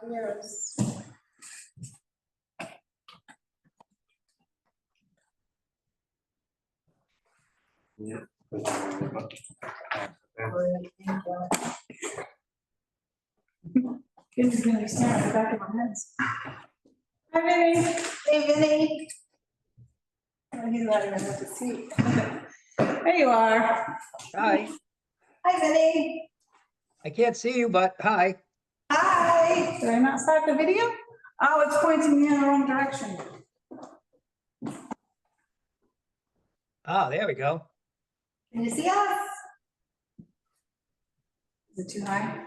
Yours. Yeah. Kids gonna be staring at the back of my heads. Hi, Vinny. Hey, Vinny. Oh, he's not even at the seat. There you are. Hi, Hi, Vinny. I can't see you, but hi. Hi. Did I not start the video? Oh, it's pointing me in the wrong direction. Ah, there we go. Can you see us? Is it too high?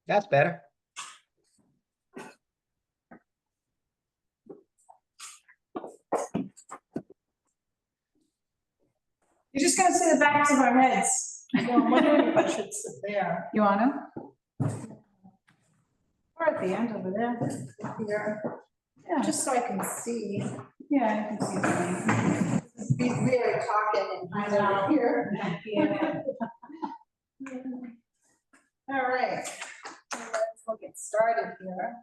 That's better. You're just gonna see the backs of our heads. I'm wondering if I should sit there. You wanna? Or at the end over there. Here. Yeah, just so I can see. Yeah, I can see everything. Be weird talking and I'm over here. Yeah. All right. Let's get started here.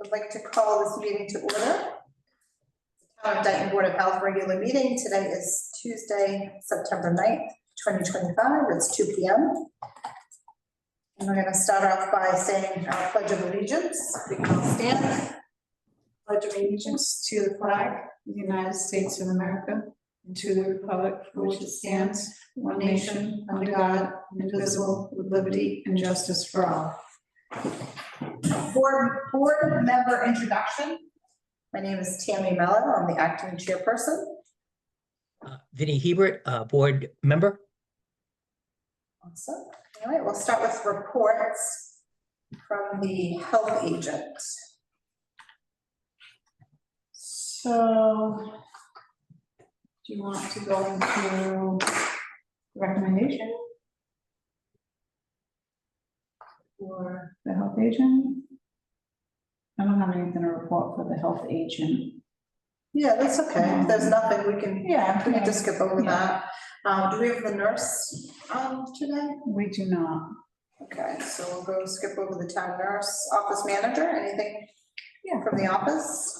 I'd like to call this meeting to order. Town of Dayton Board of Health regular meeting. Today is Tuesday, September 9th, 2025. It's 2 p.m. And we're going to start off by saying our Pledge of Allegiance. We can all stand. Pledge of Allegiance to the flag of the United States of America and to the republic for which it stands, one nation, under God, indivisible, with liberty and justice for all. Board member introduction. My name is Tammy Mellon. I'm the acting chairperson. Vinnie Hebert, board member. Awesome. All right, we'll start with reports from the health agent. So, do you want to go into recommendation for the health agent? I don't have anything to report for the health agent. Yeah, that's okay. If there's nothing, we can, we can just skip over that. Do we have the nurse today? We do not. Okay, so we'll go skip over the town nurse, office manager, anything from the office?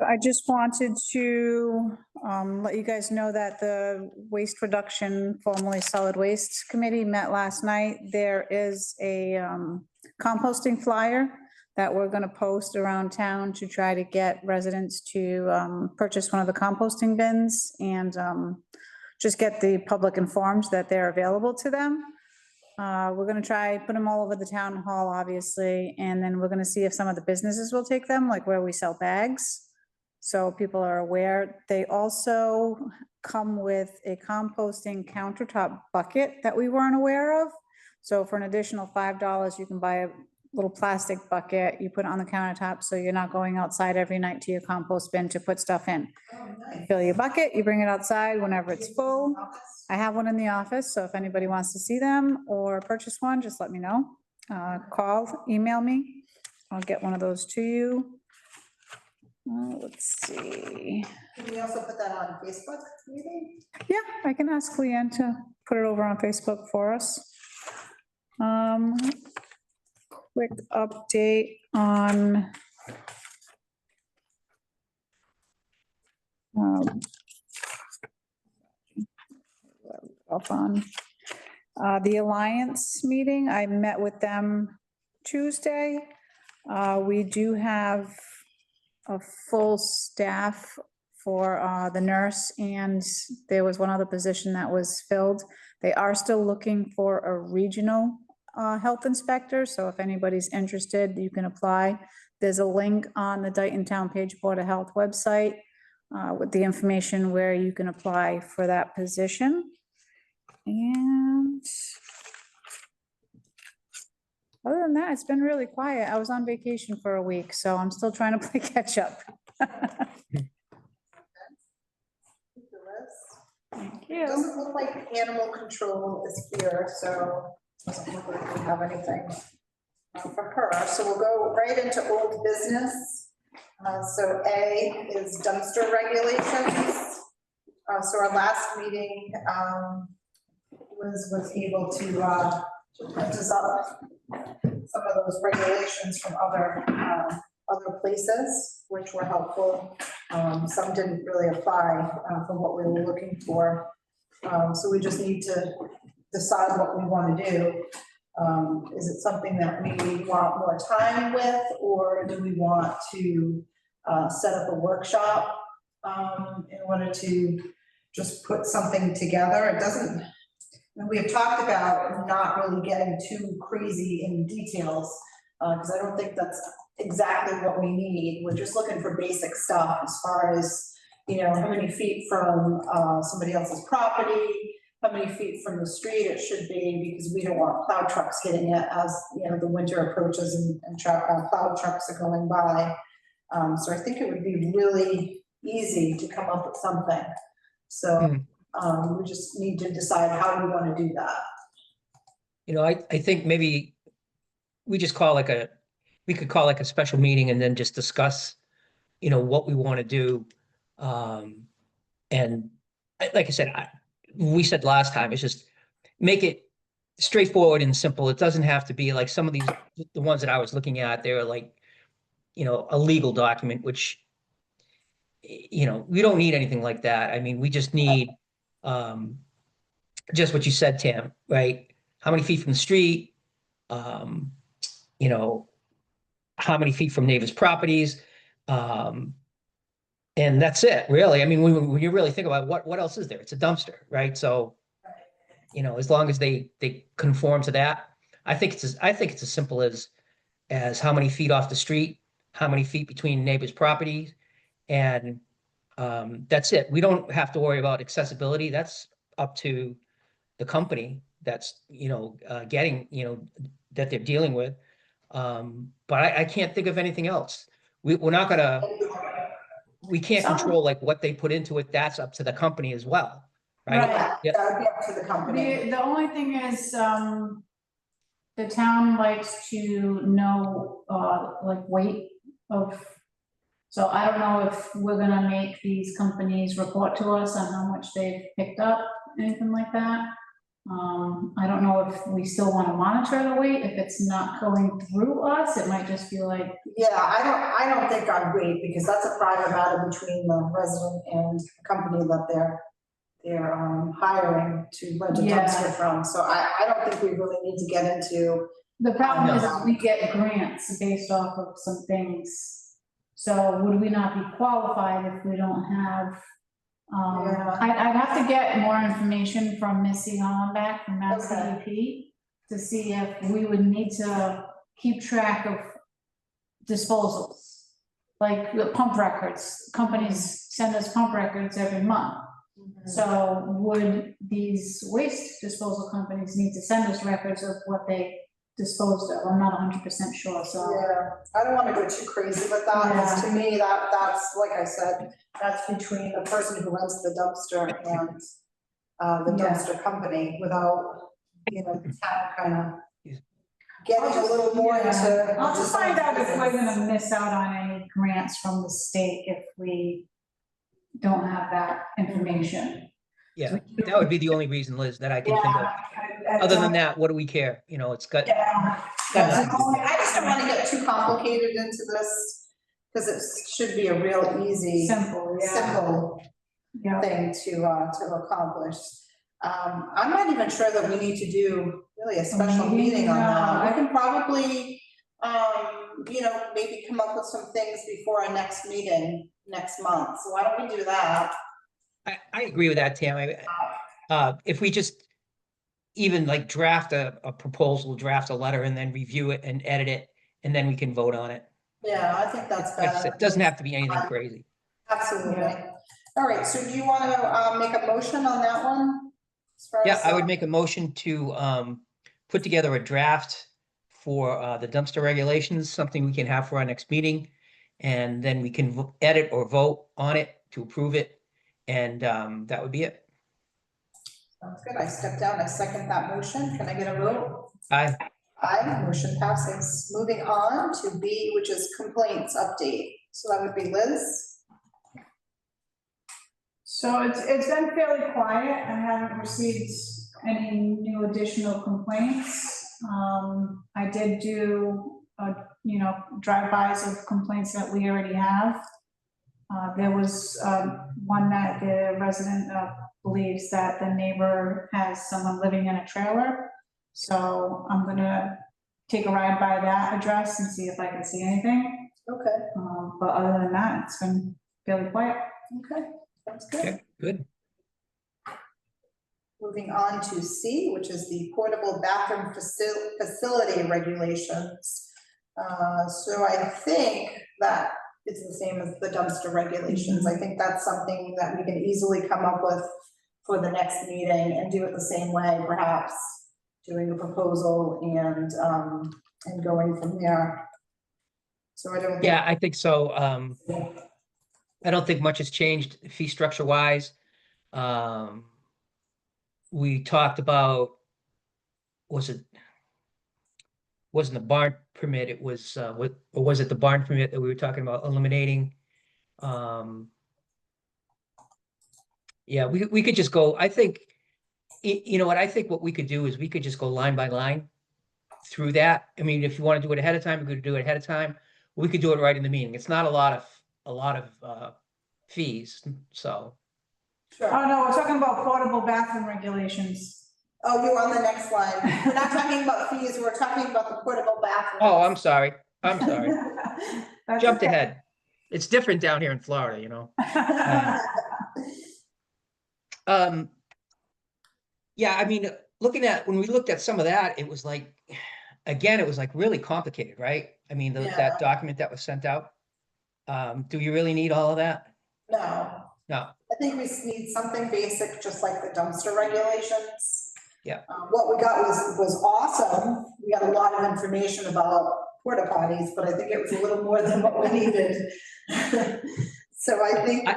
I just wanted to let you guys know that the Waste Reduction, formerly Solid Waste Committee, met last night. There is a composting flyer that we're going to post around town to try to get residents to purchase one of the composting bins and just get the public informed that they're available to them. We're going to try, put them all over the town hall, obviously, and then we're going to see if some of the businesses will take them, like where we sell bags. So people are aware. They also come with a composting countertop bucket that we weren't aware of. So for an additional $5, you can buy a little plastic bucket, you put it on the countertop, so you're not going outside every night to your compost bin to put stuff in. Fill your bucket, you bring it outside whenever it's full. I have one in the office, so if anybody wants to see them or purchase one, just let me know. Call, email me. I'll get one of those to you. Let's see. Can we also put that on Facebook, maybe? Yeah, I can ask Leanne to put it over on Facebook for us. Quick update on up on the Alliance meeting. I met with them Tuesday. We do have a full staff for the nurse, and there was one other position that was filled. They are still looking for a regional health inspector, so if anybody's interested, you can apply. There's a link on the Dayton Town Page Board of Health website with the information where you can apply for that position. And other than that, it's been really quiet. I was on vacation for a week, so I'm still trying to play catch up. Thank It you. doesn't look like animal control is here, so Doesn't look like we have anything for her, so we'll go right into old business. So A is dumpster regulations. So our last meeting was able to print us up some of those regulations from other places, which were helpful. Some didn't really apply for what we were looking for. So we just need to decide what we want to do. Is it something that we want more time with, or do we want to set up a workshop in order to just put something together? It doesn't, we have talked about not really getting too crazy in details, because I don't think that's exactly what we need. We're just looking for basic stuff as far as, how many feet from somebody else's property, how many feet from the street it should be, because we don't want plow trucks hitting it as, the winter approaches and plow trucks are going by. So I think it would be really easy to come up with something. So we just need to decide how we want to do that. I think maybe we just we could call like a special meeting and then just discuss, what we want to do. And like I said, we said last time, it's just make it straightforward and simple. It doesn't have to be like some of the ones that I was looking at, they're like, a legal document, which, we don't need anything like that. I mean, we just need just what you said, Tam, right? How many feet from the street? How many feet from neighbors' properties? And that's it, really. I mean, when you really think about it, what else is there? It's a dumpster, right? So, as long as they conform to that, I think it's as simple as how many feet off the street, how many feet between neighbors' properties, and that's it. We don't have to worry about accessibility. That's up to the company that's getting that they're dealing with. But I can't think of anything else. We're not gonna. We can't control like what they put into it. That's up to the company as well, right? Right. Yep. That would be up to the company. The only thing is, the town likes to know, like weight of, so I don't know if we're gonna make these companies report to us on how much they've picked up, anything like that. I don't know if we still wanna monitor the weight, if it's not going through us, it might just be like, Yeah, I don't think I'd wait, because that's a private matter between the resident and the company that they're hiring to rent a Yeah. dumpster from. So I don't think we really need to get into. the problem is No. we get grants based off of some things. So would we not be qualified if we don't have, Yeah. I'd have to get more information from Missy Hollenbeck from Mass Okay. DEP to see if we would need to keep track of disposals. Like the pump records, companies send us pump records every month. So would these waste disposal companies need to send us records of what they disposed of? I'm not 100% sure, so. Yeah, I don't wanna go too crazy with that, because to me, that's, like I said, that's between the person who rents the dumpster and the Yeah. dumpster company, without, the town kind of getting a little more Yeah. into. I'll just find out if we're business. gonna miss out on any grants from the state if we don't have that information. Yeah, that would be the only reason, Liz, that I can think of. Other than that, what do we care? It's got. Yeah, that's the only- I just don't wanna get too complicated into this, because it should be a real easy, Simple, yeah. simple Yeah. thing to accomplish. I'm not even sure that we need to do really a special meeting on that. I can probably, maybe come up with some things before our next meeting next month. So why don't we do that? I agree with that, Tam. If we just even like draft a proposal, draft a letter and then review it and edit it, and then we can vote on it. Yeah, I think that's Like I said, better. it doesn't have to be anything crazy. Absolutely. Yeah. All right, so do you want to make a motion on that one? As far Yeah, as, I would make a motion to put together a draft for the dumpster regulations, something we can have for our next meeting. And then we can edit or vote on it to approve it. And that would be it. Sounds good. I step down. I second that motion. Can I get a vote? Aye. Aye, motion passes. Moving on to B, which is complaints update. So that would be Liz. So it's been fairly quiet. I haven't received any new additional complaints. I did do, drive-bys of complaints that we already have. There was one that the resident believes that the neighbor has someone living in a trailer. So I'm gonna take a ride by that address and see if I can see anything. Okay, But other than that, it's been fairly quiet. okay, sounds good. Okay, good. Moving on to C, which is the portable bathroom facility regulations. So I think that it's the same as the dumpster regulations. I think that's something that we can easily come up with for the next meeting and do it the same way, perhaps doing a proposal and going from there. So I don't. Yeah, I think so. I don't think much has changed fee structure wise. We talked about, wasn't the barn permit, it was, or was it the barn permit that we were talking about eliminating? Yeah, we could just go, I think, you know what, I think what we could do is we could just go line by line through that. I mean, if you want to do it ahead of time, we could do it ahead of time. We could do it right in the meeting. It's not a lot of fees, so. Sure. Oh, no, we're talking about portable bathroom regulations. Oh, you're on the next line. We're not talking about fees, we're talking about the portable bathroom. Oh, I'm sorry. That's Jumped okay. ahead. It's different down here in Florida, you know? Yeah, I mean, when we looked at some of that, it was like, again, it was like really complicated, right? I mean, Yeah. that document that was sent out. Do you really need all of that? No, No. I think we need something basic, just like the dumpster regulations. Yeah. What we got was awesome. We got a lot of information about porta potties, but I think it was a little more than what we needed. So I think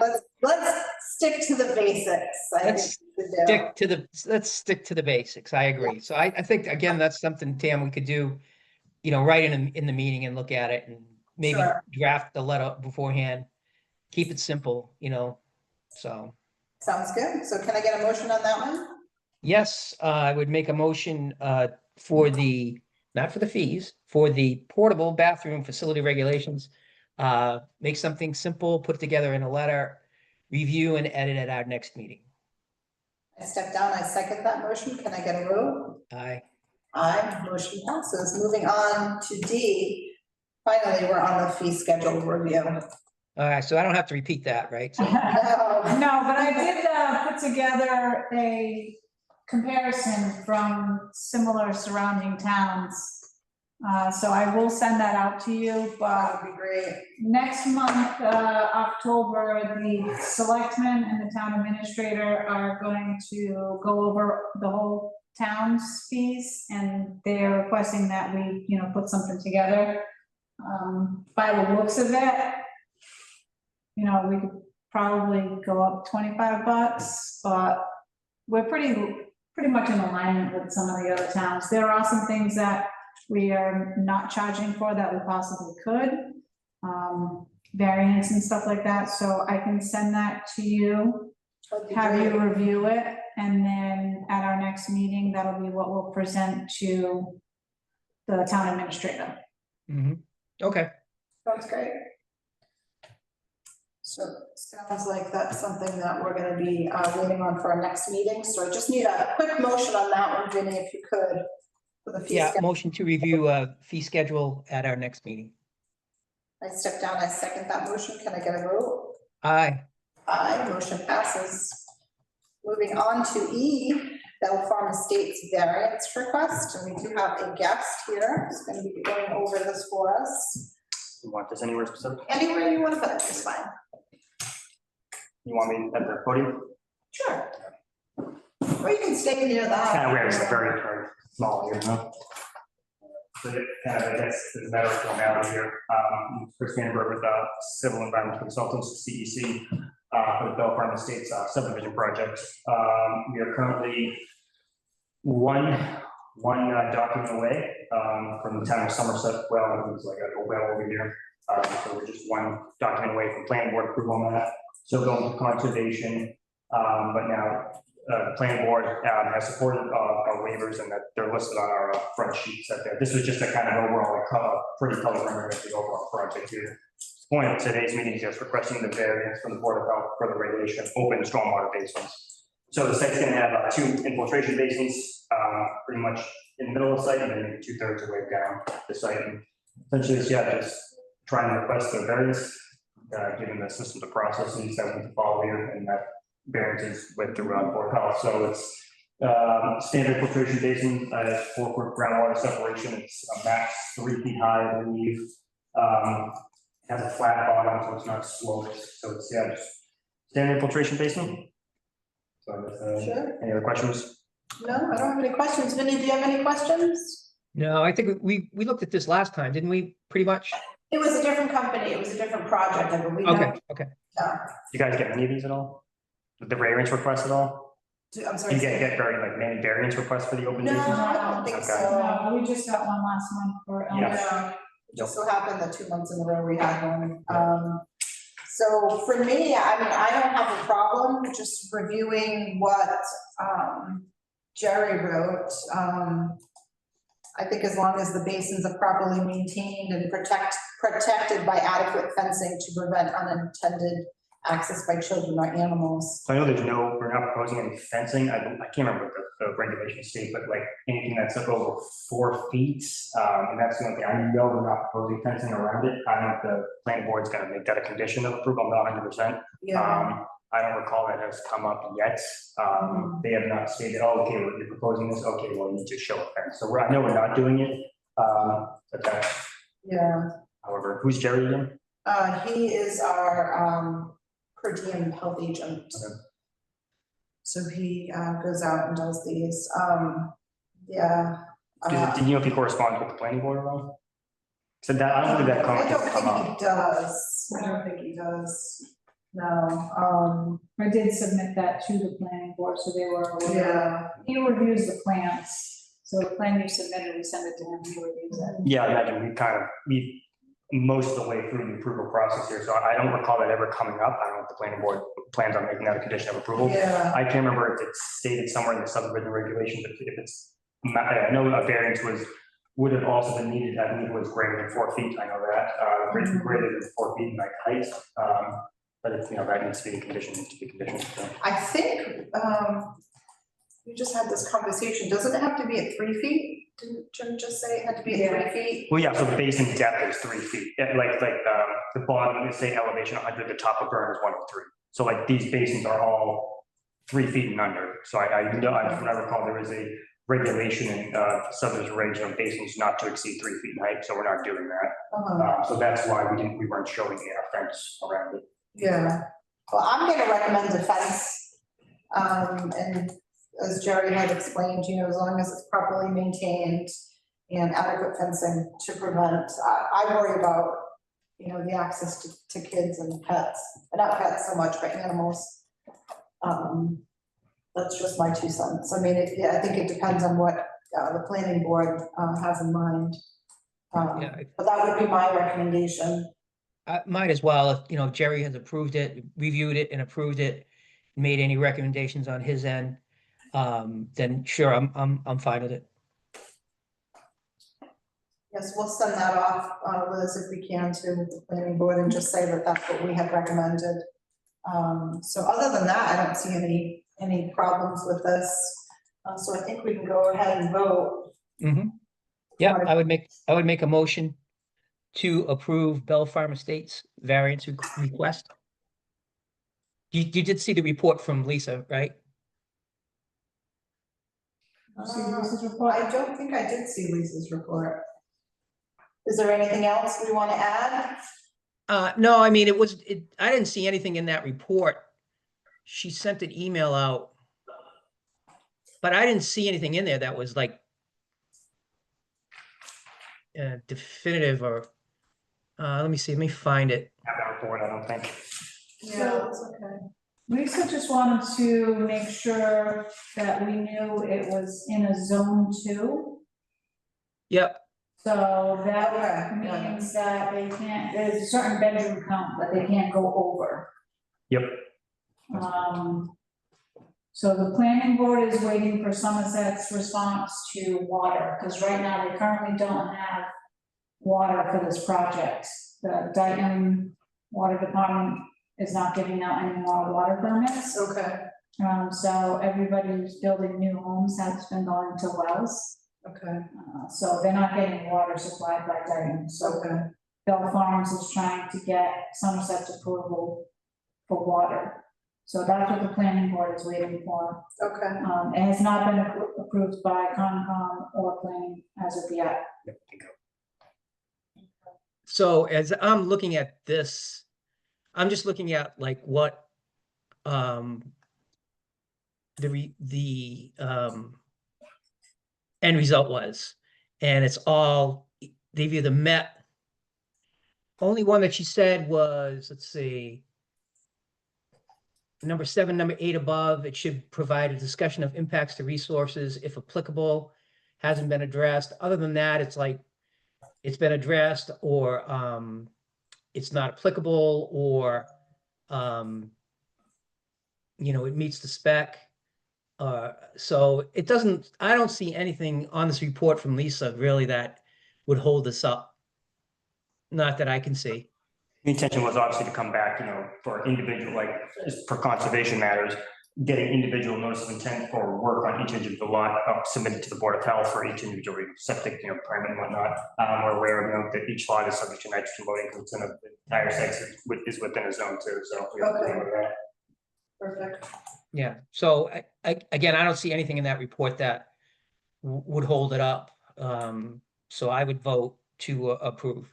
let's stick to the basics. Let's stick to the basics. I agree. So I think, again, that's something, Tam, we could do, right in the meeting and look at it and maybe Sure. draft the letter beforehand. Keep it simple, so. Sounds good. So can I get a motion on that one? Yes, I would make a motion for not for the fees, for the portable bathroom facility regulations. Make something simple, put it together in a letter, review and edit at our next meeting. I step down, I second that motion. Can I get a vote? Aye. Aye, motion passes. Moving on to D. Finally, we're on the fee schedule review. All right, so I don't have to repeat that, right? So, No. No, but I did put together a comparison from similar surrounding towns. So I will send that out to you, That but would be great. next month, October, the selectmen and the town administrator are going to go over the whole town's fees, and they're requesting that we, put something together. By the looks of it, we could probably go up $25, but we're pretty much in alignment with some of the other towns. There are some things that we are not charging for that we possibly could, variants and stuff like that. So I can send that to you, That'd be have you great. review it, and then at our next meeting, that'll be what we'll present to the town administrator. okay. Sounds great. So sounds like that's something that we're gonna be waiting on for our next meeting. So I just need a quick motion on that one, Vinny, if you could. For the fee Yeah, schedule. motion to review fee schedule at our next meeting. I step down, I second that motion. Can I get a vote? Aye. Aye, motion passes. Moving on to E, Bell Farm Estates variance request, and we do have a guest here who's gonna be going over this for us. You want this anywhere specific? Anywhere you wanna put it, is fine. You want me at the podium? Sure. Or you can stay near that. Kind of weird, it's very, very small here, huh? So kind of, I guess, there's a matter of formality here. Chris Vandenberg with Civil Environmental Consultants, CEC. for the Bell Farm Estates subdivision project. We are currently one document away from the town of Somerset. Well, it's like a well over here. So we're just one document away from planning board approval on that. So going to conservation, but now the planning board has supported our waivers, and that they're listed on our front sheet set there. This was just a kind of overall pretty color rendering of the overall project here. The point of today's meeting is just requesting the variance from the Board of Health for the regulation of open stormwater basins. So the site's gonna have 2 infiltration basins, pretty much in the middle of the site, and then maybe 2/3 of the way down the site. And essentially, it's, yeah, just trying to request the variance, given the system of processes that we follow here, and that variances with the Board of Health. So it's standard filtration basin, 4-foot groundwater separation. It's a max 3 feet high, I believe. Has a flat bottom, so it's not sloped. So it's, yeah, just standard filtration basin. So Sure. any other questions? No, I don't have any questions. Vinny, do you have any questions? No, I think we looked at this last time, didn't we, pretty much? It was a different company. It was a different project, I believe. Okay. You guys get any of these at all? The variance requests at all? I'm Do sorry. you get very like many variance requests for the open No, basins? I don't think Okay. so. No, we just got one last month for. Yeah. It just so happened that 2 months in a row we had one. So for me, I mean, I don't have a problem just reviewing what Jerry wrote. I think as long as the basins are properly maintained and protected by adequate fencing to prevent unintended access by children or animals. So I know we're not proposing any fencing. I can't remember what the regulation state, but like anything that's up over 4 feet, and that's the only thing. I know we're not proposing fencing around it. I don't know if the planning board's gonna make that a condition of approval. I'm not 100%. Yeah, I don't recall that has come up yet. They have not stated, oh, okay, well, you're proposing this, okay, well, you need to show a fence. So I know we're not doing it. But that's, yeah. however, who's Jerry again? He is our per diem health agent. Okay. So he goes out and does these. Yeah. Did you know if he corresponds with the planning board at all? So that, I don't think that I comment don't has come think up. he does. I don't think he does. No. I did submit that to the planning board, so they were aware. Yeah. He reviews the plans, so the plan you submitted, we send it to him, he reviews it. Yeah, I imagine we most of the way through the approval process here, so I don't recall that ever coming up. I don't know if the planning board plans on making that a condition of approval. Yeah. I can't remember if it's stated somewhere in the subdivision regulations, but if it's, I know a variance would have also been needed. I believe it was greater than 4 feet. I know that, greater than 4 feet in like height. But if, that needs to be a condition, so. I think, we just had this conversation. Doesn't it have to be at 3 feet? Didn't Jim just say it had to be at 3 feet? Well, yeah, so the basin depth is 3 feet. Yeah, like the bottom, let's say elevation 100, the top of burn is 103. So like these basins are all 3 feet and under. So I know, when I recall, there is a regulation in subdivision regulation of basins not to exceed 3 feet in height, so we're not doing that. So that's why we weren't showing a fence around it. Yeah, well, I'm gonna recommend a fence. And as Jerry had explained, as long as it's properly maintained and adequate fencing to prevent, I worry about, the access to kids and pets, not pets so much, but animals. That's just my 2 cents. I mean, I think it depends on what the planning board has in mind. Yeah. But that would be my recommendation. Might as well, if Jerry has approved it, reviewed it and approved it, made any recommendations on his end, then sure, I'm fine with it. Yes, we'll send that off, Liz, if we can to the planning board and just say that that's what we have recommended. So other than that, I don't see any problems with this. So I think we can go ahead and vote. Yeah, I would make a motion to approve Bell Farm Estates variance request. You did see the report from Lisa, right? See Lisa's report? I don't think I did see Lisa's report. Is there anything else we want to add? No, I mean, I didn't see anything in that report. She sent an email out, but I didn't see anything in there that was like definitive or, let me see, let me find it. Have that report, I don't think. So- it's okay. Lisa just wanted to make sure that we knew it was in a zone 2. Yep, So Okay, that yeah. means that they can't, there's a certain bedroom count that they can't go over. Yep. So the planning board is waiting for Somerset's response to water, because right now they currently don't have water for this project. The Dayton Water Department is not giving out any more water permits. Okay, So everybody who's building new homes has been going to wells. okay, So they're not getting water supplied by Dayton. So okay, Bell Farms is trying to get Somerset's approval for water. So that's what the planning board is waiting for. okay. It has not been approved by Concom or planning as of yet. so as I'm looking at this, I'm just looking at like what, the end result was, and it's all, they've either met. Only one that she said was, let's see, number 7, number 8 above, it should provide a discussion of impacts to resources if applicable, hasn't been addressed. Other than that, it's like, it's been addressed, or it's not applicable, or it meets the spec. So it doesn't, I don't see anything on this report from Lisa really that would hold this up. Not that I can see. The intention was obviously to come back, for individual, like, for conservation matters, getting individual notice of intent for work on each individual lot submitted to the Board of Health for each individual septic, permit and whatnot. We're aware of, that each lot is subject to nitrogen loading, because the entire site is within a zone too, so. we have to Okay. deal with that. Perfect. Yeah, so again, I don't see anything in that report that would hold it up. So I would vote to approve.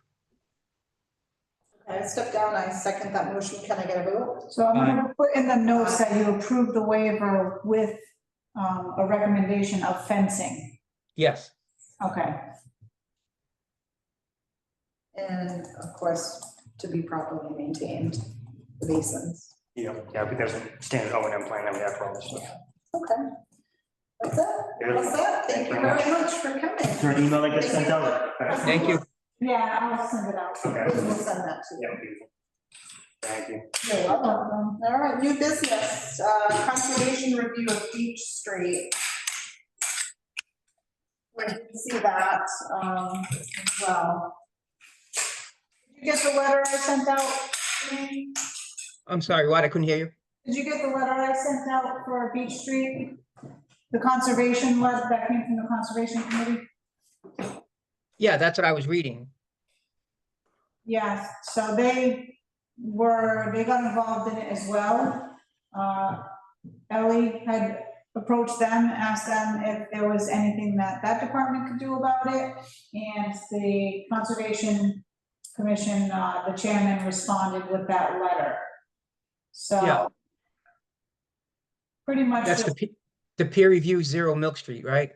I step down, I second that motion. Can I get a vote? So I'm gonna put in the notes that you approve the waiver with a recommendation of fencing. Yes, Okay, And of course, to be properly maintained, the basins. Yeah, but there's a standard O&M plan that we have for all this stuff. Okay. That's it. That's it. Thank you very much for coming. Is there an email that gets sent out? thank you. yeah, I'll send it out. Okay. We'll send that to you. Yeah, beautiful. Thank you. You're welcome. All right, new business, conservation review of Beach Street. We did see that, as well. Did you get the letter I sent out? Jane? I'm sorry, what? I couldn't hear you. Did you get the letter I sent out for Beach Street? The conservation letter that came from the Conservation Committee? Yeah, that's what I was reading. Yes, so they got involved in it as well. Ellie had approached them, asked them if there was anything that department could do about it. And the Conservation Commission, the chairman responded with that letter. Yeah. So pretty much. That's the peer review 0 Milk Street, right?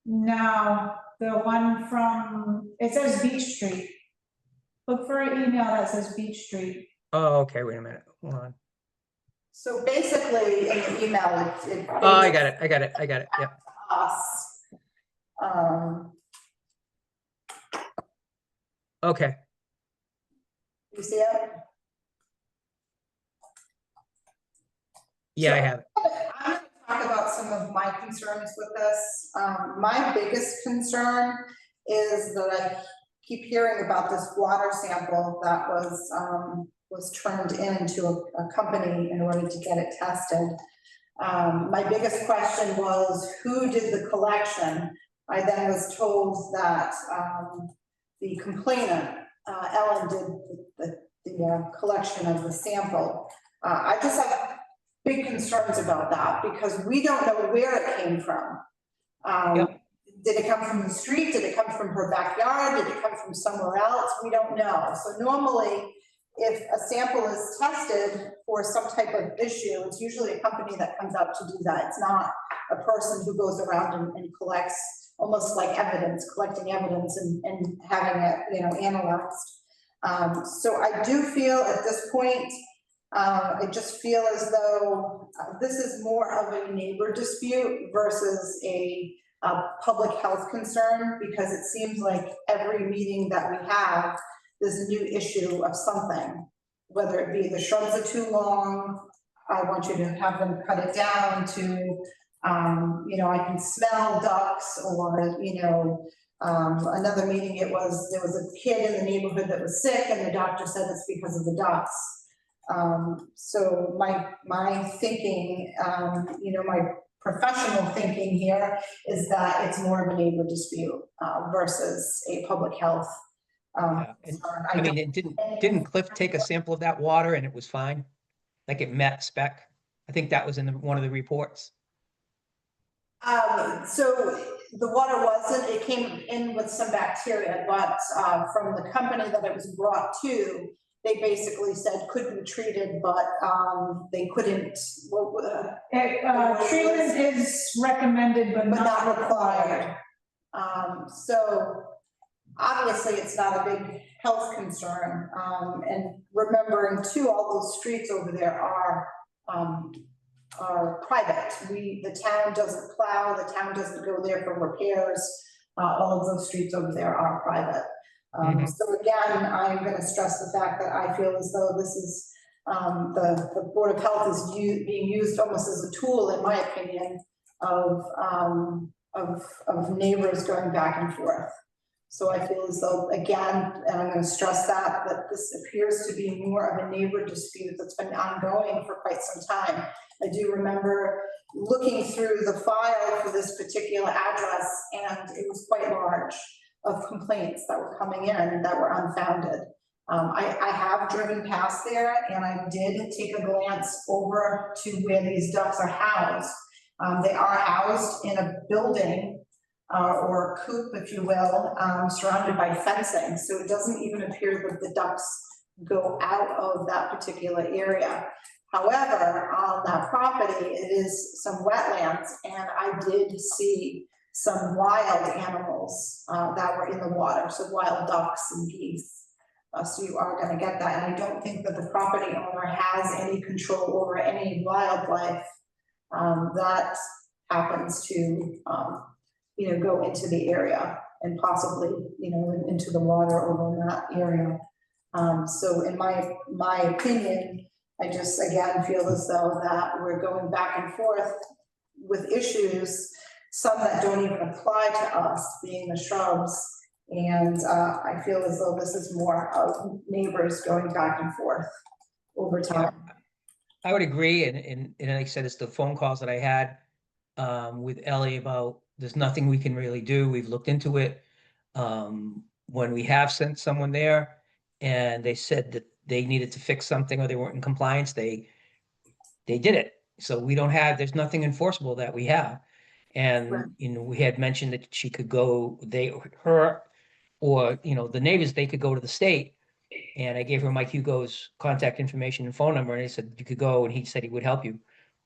No, the one from, it says Beach Street. Look for an email that says Beach Street. Oh, okay, wait a minute, hold on. So basically, in the email, it. Oh, I got it, yeah. Us. Okay, You see it? yeah, I have it. I'm gonna talk about some of my concerns with this. My biggest concern is that I keep hearing about this water sample that was turned into a company in order to get it tested. My biggest question was, who did the collection? I then was told that the complainant, Ellen, did the collection of the sample. I just have big concerns about that because we don't know where it came from. Yep. Did it come from the street? Did it come from her backyard? Did it come from somewhere else? We don't know. So normally, if a sample is tested for some type of issue, it's usually a company that comes out to do that. It's not a person who goes around and collects, almost like evidence, collecting evidence and having it, analyzed. So I do feel at this point I just feel as though this is more of a neighbor dispute versus a public health concern, because it seems like every meeting that we have, there's a new issue of something, whether it be the shrubs are too long, I want you to have them cut it down to, you know, I can smell ducks, or, you know, another meeting, there was a kid in the neighborhood that was sick and the doctor said it's because of the ducks. So my thinking, you know, my professional thinking here is that it's more of a neighbor dispute versus a public health. Yeah, and concern. I mean, it didn't Cliff take a sample of that water and it was fine? Like it met spec? I think that was in one of the reports. So the water wasn't, it came in with some bacteria, but from the company that it was brought to, they basically said could be treated, but they couldn't. Treatment is recommended, but not required. So obviously it's not a big health concern. And remembering too, all those streets over there are private. The town doesn't plow, the town doesn't go there for repairs. All of those streets over there are private. So again, I'm going to stress the fact that I feel as though this is the Board of Health is being used almost as a tool, in my opinion, of neighbors going back and forth. So I feel as though, again, and I'm going to stress that this appears to be more of a neighbor dispute that's been ongoing for quite some time. I do remember looking through the file for this particular address, and it was quite large, of complaints that were coming in that were unfounded. I have driven past there, and I did take a glance over to where these ducks are housed. They are housed in a building or a coop, if you will, surrounded by fencing. So it doesn't even appear that the ducks go out of that particular area. However, on that property, it is some wetlands, and I did see some wild animals that were in the water, so wild ducks and geese. So you are going to get that, and I don't think that the property owner has any control over any wildlife that happens to, you know, go into the area and possibly, you know, into the water over in that area. So in my opinion, I just again feel as though that we're going back and forth with issues, some that don't even apply to us, being the shrubs. And I feel as though this is more of neighbors going back and forth over time. I would agree, and like I said, it's the phone calls that I had with Ellie about there's nothing we can really do. We've looked into it. When we have sent someone there and they said that they needed to fix something or they weren't in compliance, they did it. So we don't have, there's nothing enforceable that we have. And, Right. you know, we had mentioned that she could go, her, or, you know, the neighbors, they could go to the state. And I gave her Mike Hugo's contact information and phone number, and he said, you could go, and he said he would help you.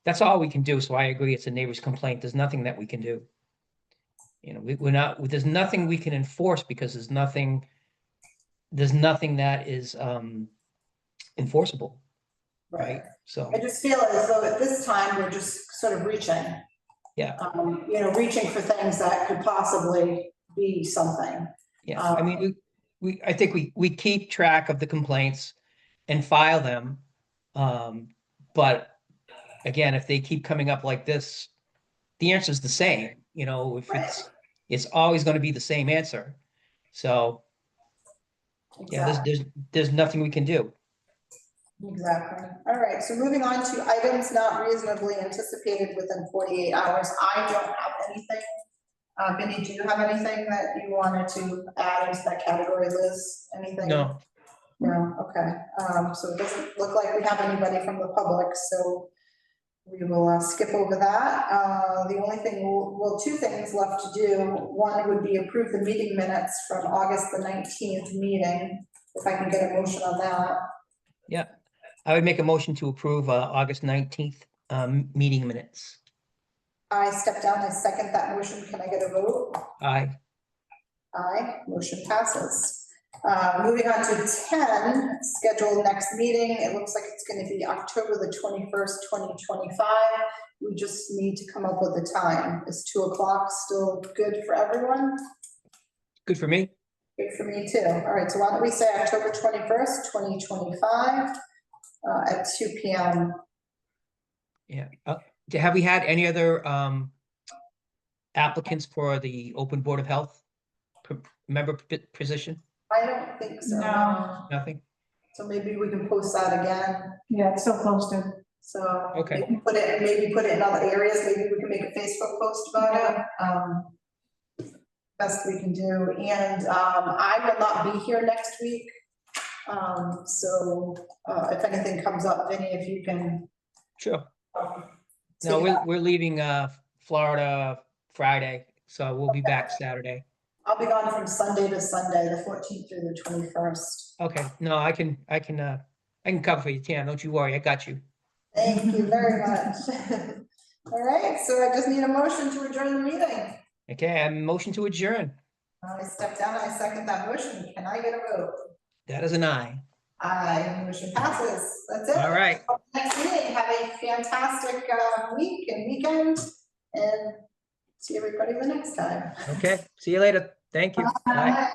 That's all we can do. So I agree, it's a neighbor's complaint. There's nothing that we can do. You know, we're not, there's nothing we can enforce because there's nothing that is enforceable, right? So, I just feel as though at this time, we're just sort of reaching. Yeah. You know, reaching for things that could possibly be something. yeah, I mean, I think we keep track of the complaints and file them. But again, if they keep coming up like this, the answer is the same, you know, if it's always going to be the same answer. So yeah, there's nothing we can do. Exactly. All right, so moving on to items not reasonably anticipated within 48 hours. I don't have anything. Vinnie, do you have anything that you wanted to add into that category, Liz? Anything? No, No, okay. So it doesn't look like we have anybody from the public, so we will skip over that. The only thing, well, two things left to do. One would be approve the meeting minutes from August the 19th meeting, if I can get a motion on that. yeah, I would make a motion to approve August 19th meeting minutes. I step down, I second that motion. Can I get a vote? Aye. Aye, motion passes. Moving on to 10, scheduled next meeting. It looks like it's going to be October the 21st, 2025. We just need to come up with a time. Is 2 o'clock still good for everyone? Good for me. Good for me too. All right, so why don't we say October 21st, 2025 at 2 p.m. Yeah. Have we had any other applicants for the open Board of Health member position? I don't think so. No. Nothing? So maybe we can post that again. Yeah, it's still posted. So Okay. maybe put it in other areas. Maybe we can make a Facebook post about it. Best we can do. And I will not be here next week. So if anything comes up, Vinny, if you can. Sure. take No, it up. we're leaving Florida Friday, so we'll be back Saturday. I'll be gone from Sunday to Sunday, the 14th through the 21st. Okay, no, I can cover for you, Tam. Don't you worry, I got you. Thank you very much. All right, so I just need a motion to adjourn the meeting. Okay, I motion to adjourn. I step down, I second that motion. Can I get a vote? That is an aye. Aye, motion passes. That's it. All right. Next meeting, have a fantastic week and weekend, and see everybody the next time. Okay, see you later. Thank you. Bye. Bye.